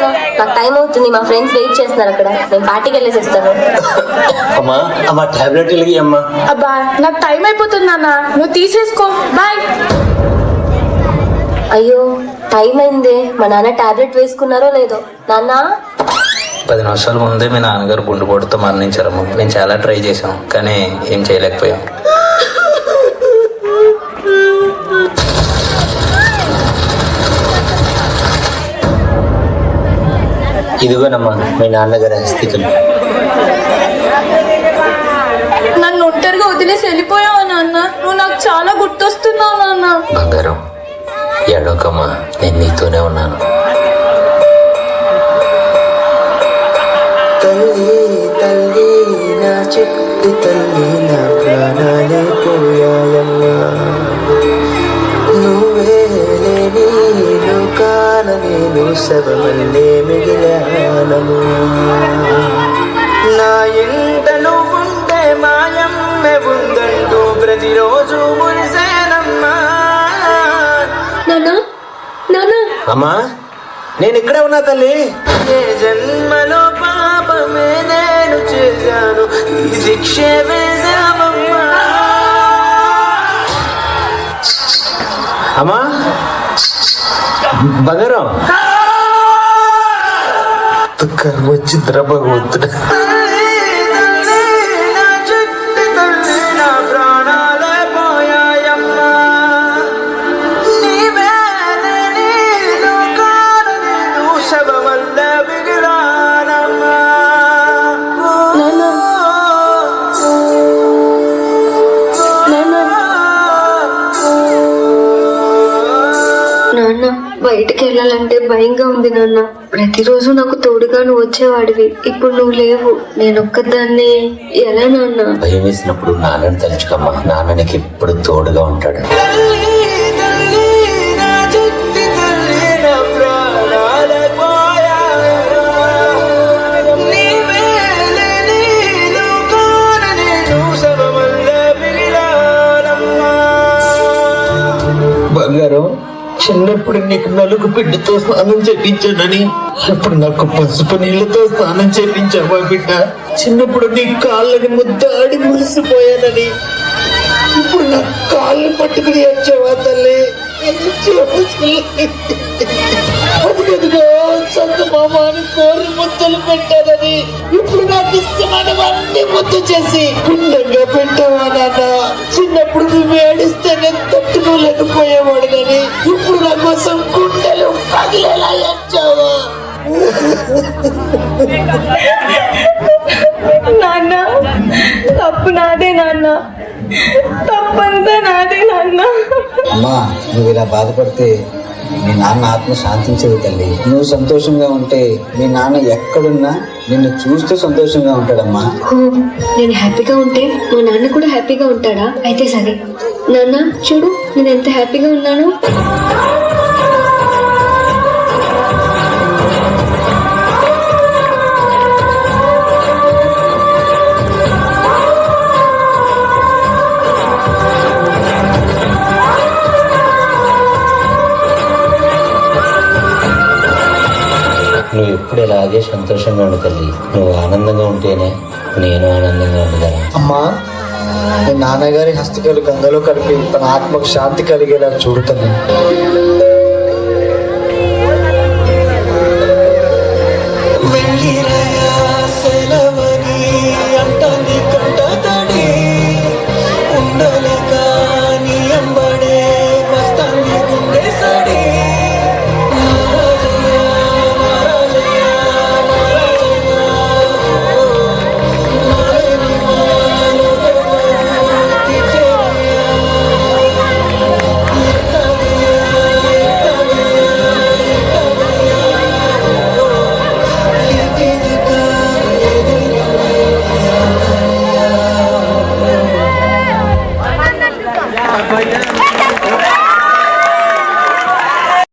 నాన్న, నాకు టైం అవుతుంది, మా ఫ్రెండ్స్ వెయిట్ చేస్తున్నారు అక్కడ, నేను పార్టీకి వెళ్ళేసి వస్తాను. అమ్మా అమ్మా టాబ్లెట్ వెలిగి అమ్మా. అబ్బా నాకు టైం అయిపోతుంది నాన్న, నువ్వు తీసేసుకో, బాయ్. అయ్యో టైం అయిందే, మా నాన్న టాబ్లెట్ వేసుకున్నారో లేదో. నాన్న 10 నిమిషాల ముందే మీ నాన్నగారు గుండెపోటుతో మరణించారమ్మ. మేము చాలా ట్రై చేసాం కానీ ఏం చేయలేకపోయాం. ఇదిగోనమ్మా మీ నాన్నగారి అస్థికలు. నన్ను ఒంటరిగా వదిలేసి వెళ్ళిపోయావా నాన్న? నువ్వు నాకు చాలా గుర్తొస్తున్నావు నాన్న. బంగారం ఏడోకమ్మా, నేను నీతోనే ఉన్నాను. తల్లి తల్లి నా చిట్టి తల్లి, నా ప్రాణాలే పోయాయమ్మా. నువ్వే లేని లోకాన నేను శవమల్లే మిగిలానమ్మా. నా ఇంట నువ్వుంటే మాయమ్మె ఉందంటూ ప్రతిరోజు మురిసేనమ్మా. నాన్న నాన్న అమ్మా నేను ఇక్కడే ఉన్నా తల్లి. ఏ జన్మలో పాపమే నేను చేశాను, ఈ శిక్షే వేశామమ్మా. అమ్మా బంగారం దుఃఖం వచ్చిందిరా భగవంతుడు. నా చిట్టి తల్లి, నా ప్రాణాలే పోయాయమ్మా. నీవే లేని లోకాన నేను శవమల్లే మిగిలానమ్మా. నాన్న బయటికి వెళ్ళాలంటే భయంగా ఉంది నాన్న. ప్రతిరోజు నాకు తోడుగా నువ్వు వచ్చేవాడివి, ఇప్పుడు నువ్వు లేవు, నేనొక్కదాన్ని ఎలా నాన్న? భయం వేసినప్పుడు నాన్నని తలుచుకమ్మా, నాన్న నీకు ఎప్పుడు తోడుగా ఉంటాడు. తల్లి నా చిట్టి తల్లి, నా ప్రాణాలే పోయాయమ్మా. నీవే లేని లోకాన నేను శవమల్లే మిగిలానమ్మా. బంగారం చిన్నప్పుడు నీకు నలుగు బిడ్డతో స్నానం చేపించానని, ఇప్పుడు నాకు పసుపు నీళ్ళతో స్నానం చేపించావా బిడ్డ? చిన్నప్పుడు నీ కాళ్ళని ముద్దాడి మురిసిపోయానని, ఇప్పుడు నా కాళ్ళు పట్టుకుని వచ్చావా తల్లి? అదిగదిగో సొంత మామాని కోరి ముద్దలు పెట్టానని, ఇప్పుడు నాకు ఇష్టమైనవన్నీ ముద్దు చేసి పిండంగా పెట్టావా నాన్న? చిన్నప్పుడు నువ్వు ఏడిస్తేనే తట్టుకోలేకపోయేవాడునని, ఇప్పుడు నా కోసం గుండెలు పగిలేలా వచ్చావా? నాన్న తప్పు నాదే నాన్న, తప్పంతా నాదే నాన్న. అమ్మా నువ్వు ఇలా బాధపడితే మీ నాన్న ఆత్మ శాంతించదు తల్లి. నువ్వు సంతోషంగా ఉంటే మీ నాన్న ఎక్కడున్నా నిన్ను చూస్తూ సంతోషంగా ఉంటాడమ్మా. ఓ, నేను హ్యాపీగా ఉంటే మా నాన్న కూడా హ్యాపీగా ఉంటాడా? అయితే సరే నాన్న, చూడు నేను ఎంత హ్యాపీగా ఉన్నాను. నువ్వు ఎప్పుడు ఇలాగే సంతోషంగా ఉండు తల్లి. నువ్వు ఆనందంగా ఉంటేనే నేను ఆనందంగా ఉండగలను. అమ్మా మీ నాన్నగారి హస్తికలు గంగలో కలిపి తన ఆత్మకు శాంతి కలిగేలా చూడుతాను.